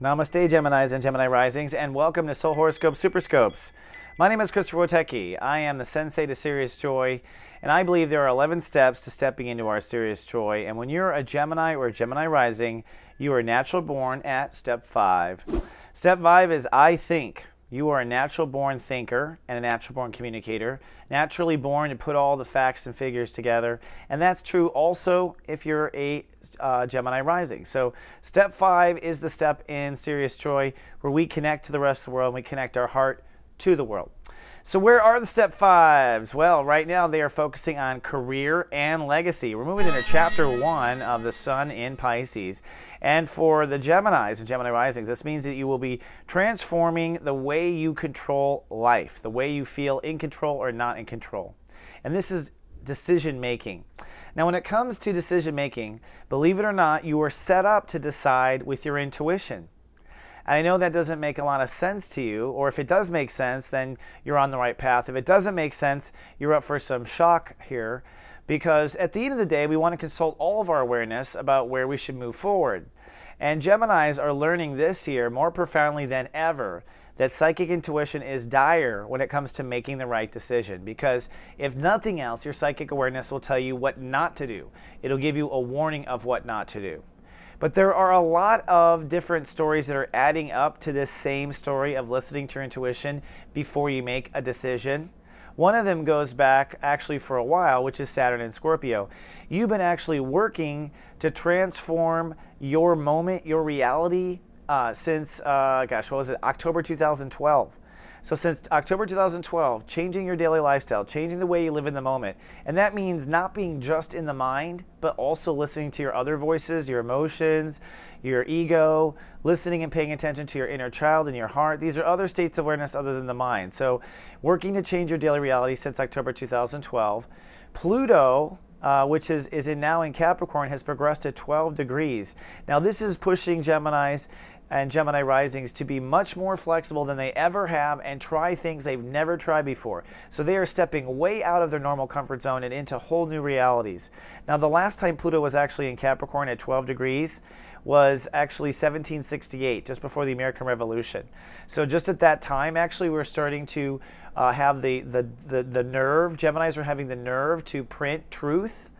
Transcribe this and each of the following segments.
Namaste, Geminis and Gemini Risings, and welcome to Soul Horoscope Superscopes. My name is Christopher Wotecki. I am the sensei to serious joy, and I believe there are 11 steps to stepping into our serious joy. And when you're a Gemini or a Gemini Rising, you are natural born at step 5. Step 5 is I think. You are a natural born thinker and a natural born communicator, naturally born to put all the facts and figures together. And that's true also if you're a Gemini rising. So step 5 is the step in serious joy where we connect to the rest of the world and we connect our heart to the world. So where are the step 5s? Well, right now they are focusing on career and legacy. We're moving into chapter 1 of the Sun in Pisces. And for the Geminis and Gemini risings, this means that you will be transforming the way you control life, the way you feel in control or not in control. And this is decision making. Now, when it comes to decision making, believe it or not, you are set up to decide with your intuition. I know that doesn't make a lot of sense to you, or if it does make sense, then you're on the right path. If it doesn't make sense, you're up for some shock here, because at the end of the day, we want to consult all of our awareness about where we should move forward. And Geminis are learning this year more profoundly than ever that psychic intuition is dire when it comes to making the right decision, because if nothing else, your psychic awareness will tell you what not to do. It'll give you a warning of what not to do. But there are a lot of different stories that are adding up to this same story of listening to your intuition before you make a decision. One of them goes back actually for a while, which is Saturn and Scorpio. You've been actually working to transform your moment, your reality, since, October 2012. So since October 2012, changing your daily lifestyle, changing the way you live in the moment. And that means not being just in the mind, but also listening to your other voices, your emotions, your ego, listening and paying attention to your inner child and your heart. These are other states of awareness other than the mind. So working to change your daily reality since October 2012. Pluto, which is now in Capricorn, has progressed to 12 degrees. Now this is pushing Geminis and Gemini risings to be much more flexible than they ever have and try things they've never tried before. So they are stepping way out of their normal comfort zone and into whole new realities. Now the last time Pluto was actually in Capricorn at 12 degrees was actually 1768, just before the American Revolution. So just at that time, actually, we were starting to have the nerve, Geminis were having the nerve to print truth.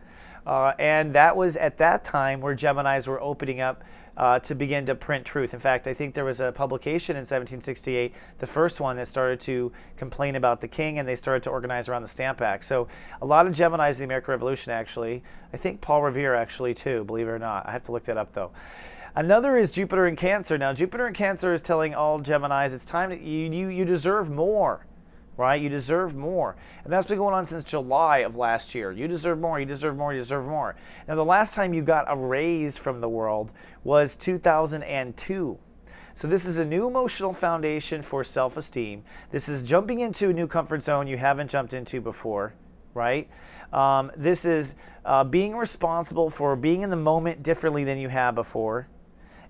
And that was at that time where Geminis were opening up to begin to print truth. In fact, I think there was a publication in 1768, the first one, that started to complain about the king, and they started to organize around the Stamp Act. So a lot of Geminis in the American Revolution, actually. I think Paul Revere, actually, too, believe it or not. I have to look that up, though. Another is Jupiter in Cancer. Now, Jupiter in Cancer is telling all Geminis it's time to, you deserve more. Right? You deserve more. And that's been going on since July of last year. You deserve more, you deserve more, you deserve more. Now, the last time you got a raise from the world was 2002. So this is a new emotional foundation for self-esteem. This is jumping into a new comfort zone you haven't jumped into before, right? This is being responsible for being in the moment differently than you have before.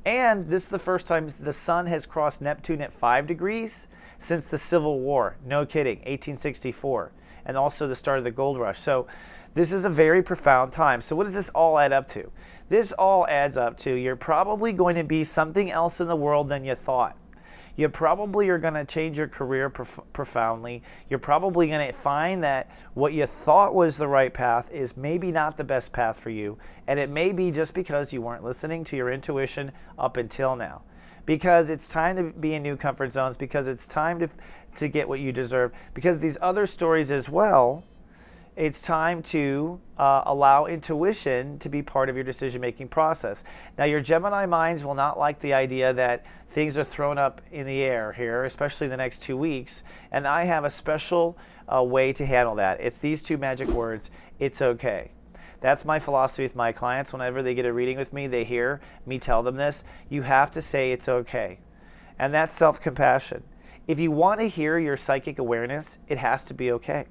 And this is the first time the sun has crossed Neptune at 5 degrees since the Civil War. No kidding, 1864. And also the start of the gold rush. So this is a very profound time. So what does this all add up to? This all adds up to you're probably going to be something else in the world than you thought. You probably are going to change your career profoundly. You're probably going to find that what you thought was the right path is maybe not the best path for you. And it may be just because you weren't listening to your intuition up until now. Because it's time to be in new comfort zones, because it's time to get what you deserve. Because these other stories as well, it's time to allow intuition to be part of your decision-making process. Now, your Gemini minds will not like the idea that things are thrown up in the air here, especially the next 2 weeks. And I have a special way to handle that. It's these two magic words: it's okay. That's my philosophy with my clients. Whenever they get a reading with me, they hear me tell them this. You have to say it's okay. And that's self-compassion. If you want to hear your psychic awareness, it has to be okay.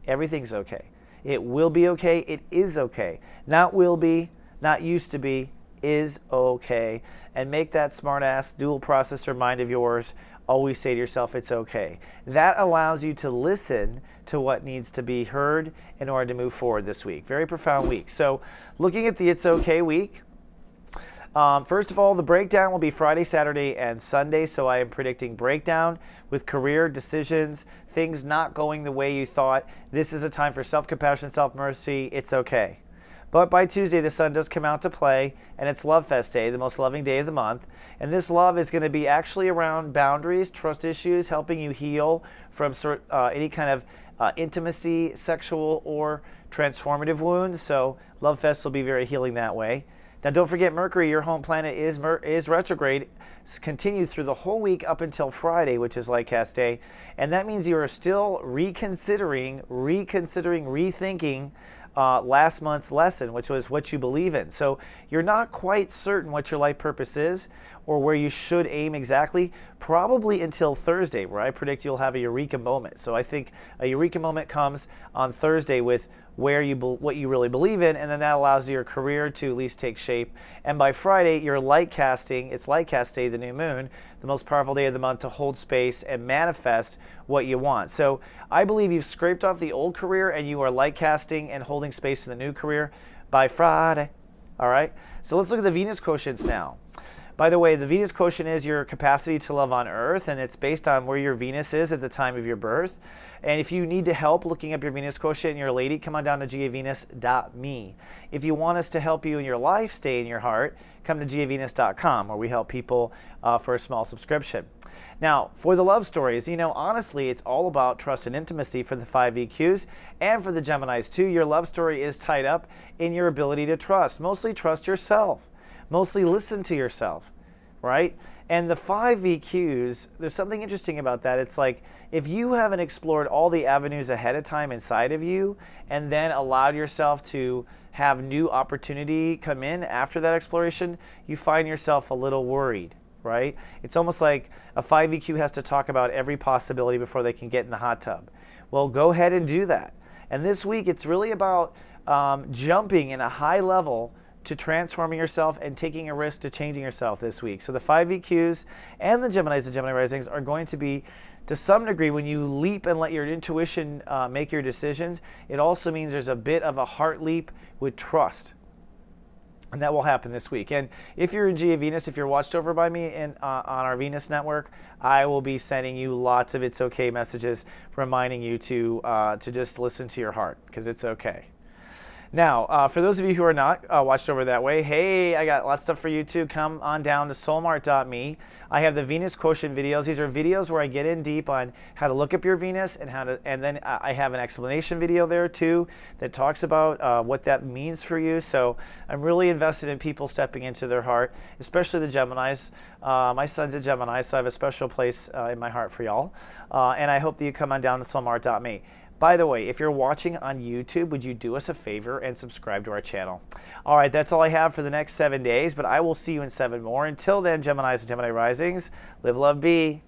Everything's okay. It will be okay. It is okay. Not will be, not used to be, is okay. And make that smart-ass dual processor mind of yours always say to yourself, it's okay. That allows you to listen to what needs to be heard in order to move forward this week. Very profound week. So looking at the It's Okay week, First of all, the breakdown will be Friday, Saturday, and Sunday. So I am predicting breakdown with career decisions, things not going the way you thought. This is a time for self-compassion, self-mercy. It's okay. But by Tuesday, the sun does come out to play, and it's Love Fest Day, the most loving day of the month. And this love is going to be actually around boundaries, trust issues, helping you heal from any kind of intimacy, sexual, or transformative wounds. So Love Fest will be very healing that way. Now, don't forget, Mercury, your home planet, is retrograde. It's continued through the whole week up until Friday, which is Lightcast Day. And that means you are still rethinking last month's lesson, which was what you believe in. So you're not quite certain what your life purpose is or where you should aim exactly, probably until Thursday, where I predict you'll have a eureka moment. So I think a eureka moment comes on Thursday with what you really believe in, and then that allows your career to at least take shape. And by Friday, you're lightcasting. It's Lightcast Day, the new moon, the most powerful day of the month to hold space and manifest what you want. So I believe you've scraped off the old career and you are lightcasting and holding space in the new career by Friday. All right? So let's look at the Venus quotients now. By the way, the Venus quotient is your capacity to love on Earth, and it's based on where your Venus is at the time of your birth. And if you need to help looking up your Venus quotient and you're a lady, come on down to gavenus.me. If you want us to help you in your life stay in your heart, come to gavenus.com, where we help people for a small subscription. Now, for the love stories, honestly, it's all about trust and intimacy for the 5 EQs, and for the Geminis too. Your love story is tied up in your ability to trust. Mostly trust yourself. Mostly listen to yourself, right? And the 5 EQs, there's something interesting about that. It's like if you haven't explored all the avenues ahead of time inside of you and then allowed yourself to have new opportunity come in after that exploration, you find yourself a little worried, right? It's almost like a 5 EQ has to talk about every possibility before they can get in the hot tub. Well, go ahead and do that. And this week, it's really about jumping in a high level to transforming yourself and taking a risk to changing yourself this week. So the 5 EQs and the Geminis and Gemini Risings are going to be, to some degree, when you leap and let your intuition make your decisions, it also means there's a bit of a heart leap with trust. And that will happen this week. And if you're in Gia Venus, if you're watched over by me on our Venus network, I will be sending you lots of It's Okay messages reminding you to just listen to your heart, because it's okay. Now, for those of you who are not watched over that way, hey, I got lots of stuff for you too. Come on down to soulmart.me. I have the Venus quotient videos. These are videos where I get in deep on how to look up your Venus and then I have an explanation video there too that talks about what that means for you. So I'm really invested in people stepping into their heart, especially the Geminis. My son's a Gemini, so I have a special place in my heart for y'all. And I hope that you come on down to soulmart.me. By the way, if you're watching on YouTube, would you do us a favor and subscribe to our channel? All right, that's all I have for the next 7 days, but I will see you in 7 more. Until then, Geminis and Gemini Risings, live, love, be.